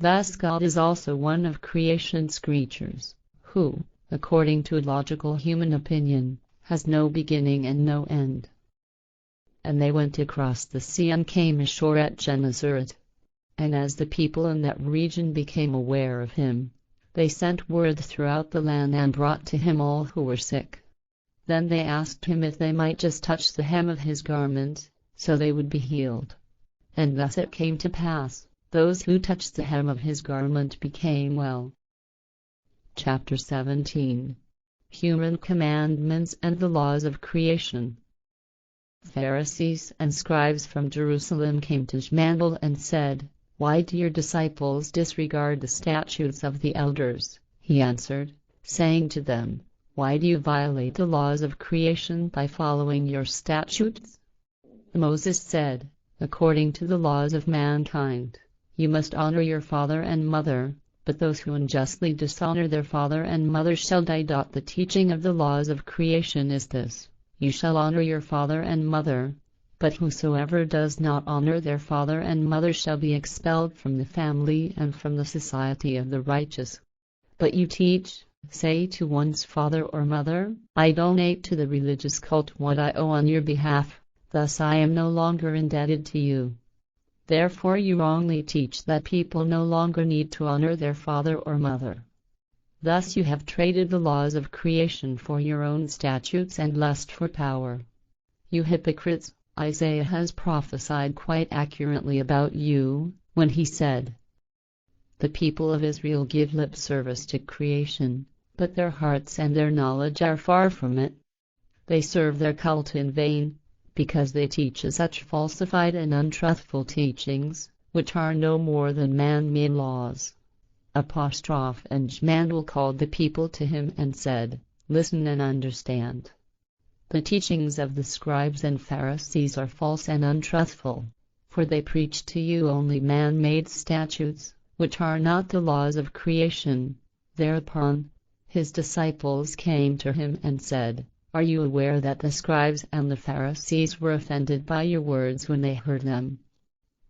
Thus God is also one of creation's creatures, who, according to logical human opinion, has no beginning and no end. And they went across the sea and came ashore at Gennesaret. And as the people in that region became aware of him, they sent word throughout the land and brought to him all who were sick. Then they asked him if they might just touch the hem of his garment, so they would be healed. And thus it came to pass, those who touched the hem of his garment became well. Chapter 17. Human Commandments and the Laws of Creation. Pharisees and scribes from Jerusalem came to Jmmanuel and said, "Why do your disciples disregard the statutes of the elders?" He answered, saying to them, "Why do you violate the laws of creation by following your statutes? Moses said, according to the laws of mankind, you must honor your father and mother, but those who unjustly dishonor their father and mother shall die. The teaching of the laws of creation is this: you shall honor your father and mother, but whosoever does not honor their father and mother shall be expelled from the family and from the society of the righteous. But you teach, say to one's father or mother, I donate to the religious cult what I owe on your behalf, thus I am no longer indebted to you. Therefore you wrongly teach that people no longer need to honor their father or mother. Thus you have traded the laws of creation for your own statutes and lust for power. You hypocrites, Isaiah has prophesied quite accurately about you, when he said, the people of Israel give lip service to creation, but their hearts and their knowledge are far from it. They serve their cult in vain, because they teach such falsified and untruthful teachings, which are no more than man-made laws. And Jmmanuel called the people to him and said, Listen and understand. The teachings of the scribes and Pharisees are false and untruthful, for they preach to you only man-made statutes, which are not the laws of creation. Thereupon, his disciples came to him and said, Are you aware that the scribes and the Pharisees were offended by your words when they heard them?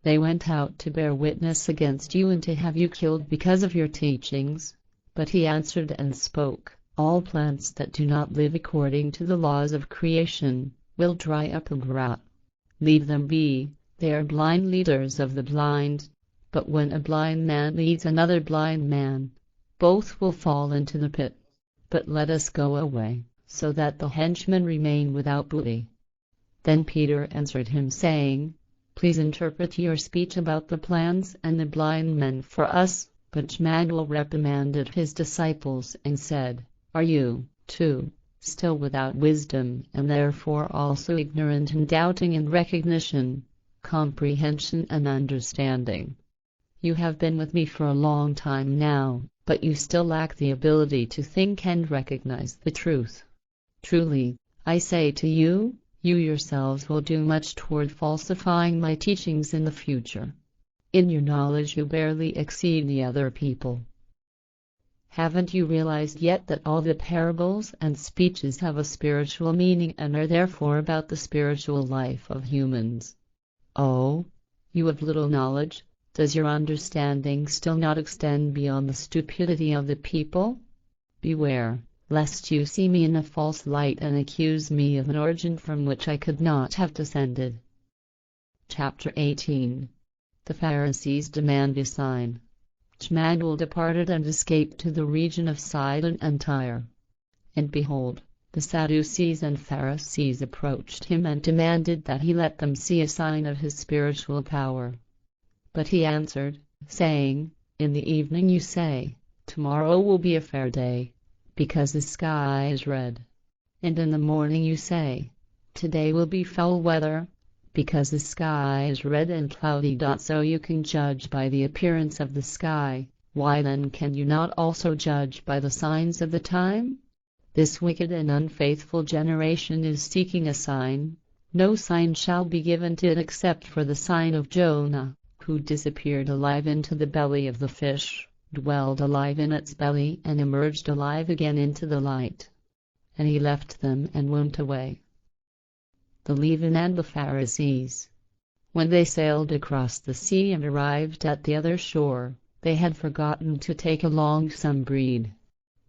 They went out to bear witness against you and to have you killed because of your teachings. But he answered and spoke, All plants that do not live according to the laws of creation will dry up and rot. Leave them be, they are blind leaders of the blind. But when a blind man leads another blind man, both will fall into the pit. But let us go away, so that the henchmen remain without booty. Then Peter answered him, saying, Please interpret your speech about the plants and the blind men for us. But Jmmanuel reprimanded his disciples and said, Are you, too, still without wisdom, and therefore also ignorant and doubting in recognition, comprehension and understanding? You have been with me for a long time now, but you still lack the ability to think and recognize the truth. Truly, I say to you, you yourselves will do much toward falsifying my teachings in the future. In your knowledge you barely exceed the other people. Haven't you realized yet that all the parables and speeches have a spiritual meaning and are therefore about the spiritual life of humans? Oh, you have little knowledge. Does your understanding still not extend beyond the stupidity of the people? Beware, lest you see me in a false light and accuse me of an origin from which I could not have descended. Chapter 18. The Pharisees demand a sign. Jmmanuel departed and escaped to the region of Sidon and Tyre. And behold, the Sadducees and Pharisees approached him and demanded that he let them see a sign of his spiritual power. But he answered, saying, In the evening you say, Tomorrow will be a fair day, because the sky is red. And in the morning you say, Today will be foul weather, because the sky is red and cloudy. So you can judge by the appearance of the sky. Why then can you not also judge by the signs of the time? This wicked and unfaithful generation is seeking a sign. No sign shall be given to it except for the sign of Jonah, who disappeared alive into the belly of the fish, dwelled alive in its belly and emerged alive again into the light. And he left them and went away. The Levites and the Pharisees. When they sailed across the sea and arrived at the other shore, They had forgotten to take along some bread.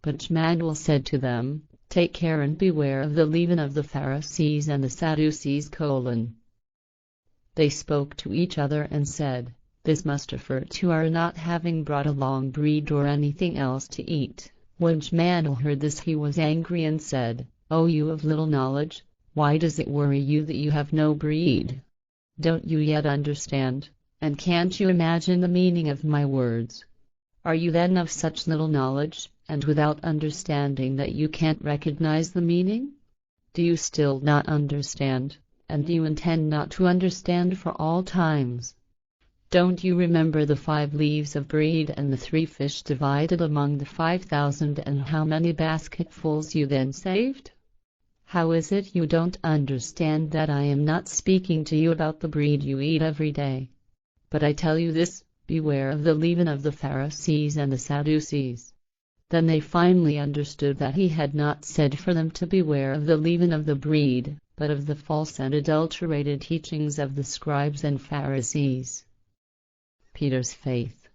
But Jmmanuel said to them, "Take care and beware of the leaven of the Pharisees and the Sadducees." They spoke to each other and said, "This must refer to our not having brought along bread or anything else to eat." When Jmmanuel heard this, he was angry and said, "O you of little knowledge, why does it worry you that you have no bread? Don't you yet understand, and can't you imagine the meaning of my words? Are you then of such little knowledge, and without understanding, that you can't recognize the meaning? Do you still not understand, and do you intend not to understand for all times? Don't you remember the 5 leaves of bread and the 3 fish divided among the 5,000, and how many basketfuls you then saved? How is it you don't understand that I am not speaking to you about the bread you eat every day? But I tell you this, beware of the leaven of the Pharisees and the Sadducees." Then they finally understood that he had not said for them to beware of the leaven of the bread, but of the false and adulterated teachings of the scribes and Pharisees. Peter's faith.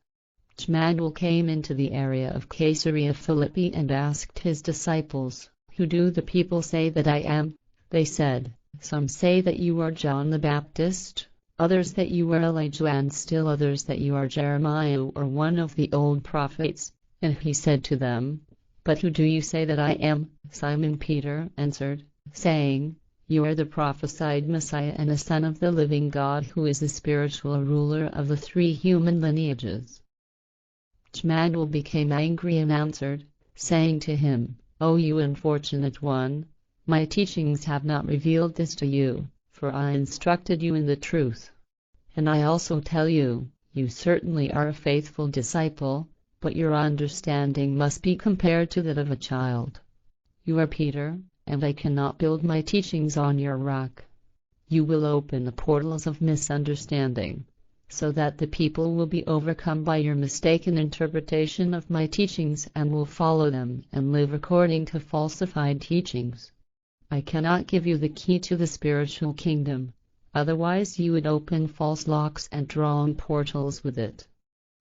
Jmmanuel came into the area of Caesarea Philippi and asked his disciples, "Who do the people say that I am?" They said, "Some say that you are John the Baptist, others that you are Elijah, and still others that you are Jeremiah or one of the old prophets." And he said to them, "But who do you say that I am?" Simon Peter answered, saying, "You are the prophesied Messiah and the Son of the living God, who is the spiritual ruler of the 3 human lineages." Jmmanuel became angry and answered, saying to him, "O you unfortunate one, my teachings have not revealed this to you, for I instructed you in the truth. And I also tell you, you certainly are a faithful disciple, but your understanding must be compared to that of a child. You are Peter, and I cannot build my teachings on your rock. You will open the portals of misunderstanding, so that the people will be overcome by your mistaken interpretation of my teachings and will follow them and live according to falsified teachings. I cannot give you the key to the spiritual kingdom, otherwise you would open false locks and draw on portals with it.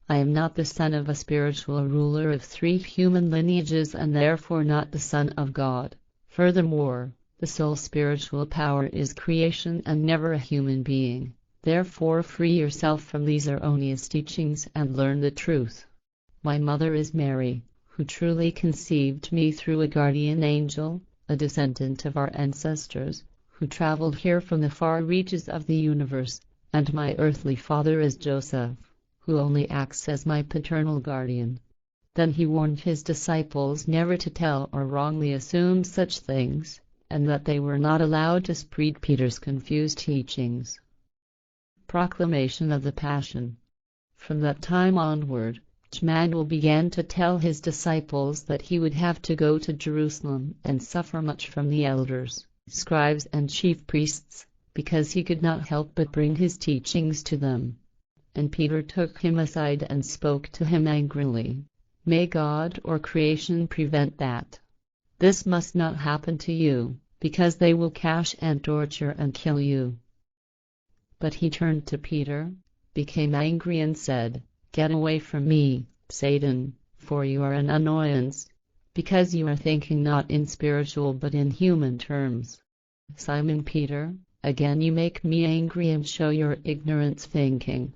I am not the son of a spiritual ruler of 3 human lineages, and therefore not the Son of God. Furthermore, the sole spiritual power is creation and never a human being. Therefore free yourself from these erroneous teachings and learn the truth. My mother is Mary, who truly conceived me through a guardian angel, a descendant of our ancestors, who traveled here from the far reaches of the universe, and my earthly father is Joseph, who only acts as my paternal guardian." Then he warned his disciples never to tell or wrongly assume such things, and that they were not allowed to spread Peter's confused teachings. Proclamation of the Passion. From that time onward, Jmmanuel began to tell his disciples that he would have to go to Jerusalem and suffer much from the elders, scribes and chief priests, because he could not help but bring his teachings to them. And Peter took him aside and spoke to him angrily. "May God or creation prevent that. This must not happen to you, because they will catch and torture and kill you." But he turned to Peter, became angry and said, "Get away from me, Satan, for you are an annoyance, because you are thinking not in spiritual but in human terms." Simon Peter, again you make me angry and show your ignorance thinking.